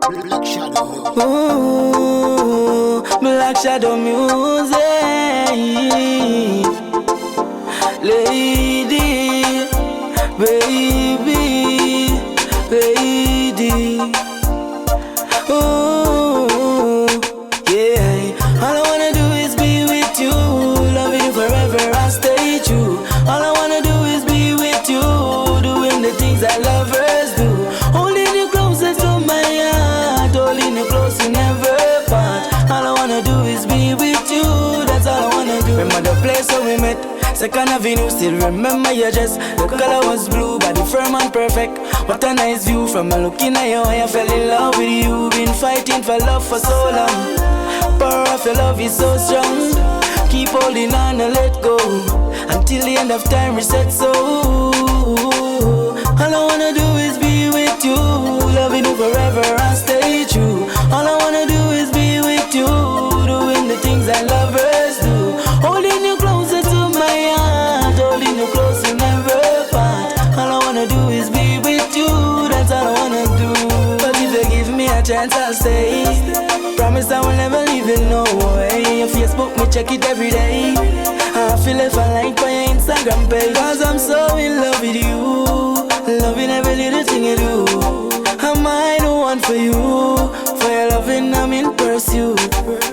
Black Shadow. Ooh, Black Shadow music. Lady, baby, lady. Ooh, yeah. All I wanna do is be with you, loving you forever and stay true. All I wanna do is be with you, doing the things that lovers do. Holding you closer to my heart, holding you close, you never part. All I wanna do is be with you, that's all I wanna do. Remember the place where we met, Second Avenue, still remember your dress. The color was blue, body firm and perfect. What a nice view from looking at your eye. I fell in love with you, been fighting for love for so long. Power of your love is so strong. Keep holding on and let go, until the end of time reset so. All I wanna do is be with you, loving you forever and stay true. All I wanna do is be with you, doing the things that lovers do. Holding you closer to my heart, holding you close, you never part. All I wanna do is be with you, that's all I wanna do. But if you give me a chance, I'll stay. Promise I will never leave you, no way. Your Facebook, me check it every day. I feel if I like on your Instagram page, cause I'm so in love with you, loving every little thing you do. Am I the one for you? For your loving I'm in pursuit.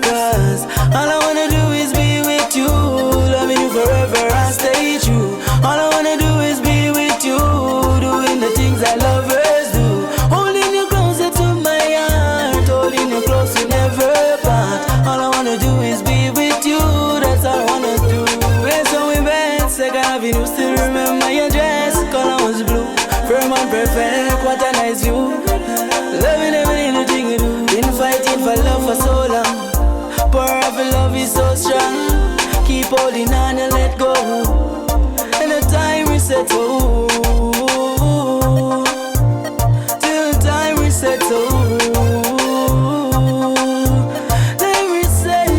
Cause all I wanna do is be with you, loving you forever and stay true. All I wanna do is be with you, doing the things that lovers do. Holding you closer to my heart, holding you close, you never part. All I wanna do is be with you, that's all I wanna do. Place on we met, Second Avenue, still remember your dress. Color was blue, firm and perfect, what a nice view. Loving every little thing you do. Been fighting for love for so long. Power of your love is so strong. Keep holding on and let go, and the time reset so. Till the time reset so. Time reset.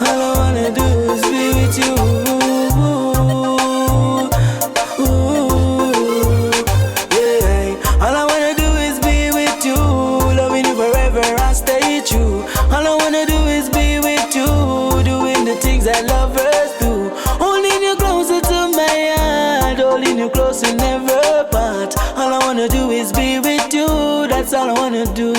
All I wanna do is be with you. All I wanna do is be with you, loving you forever and stay true. All I wanna do is be with you, doing the things that lovers do. Holding you closer to my heart, holding you close, you never part. All I wanna do is be with you, that's all I wanna do.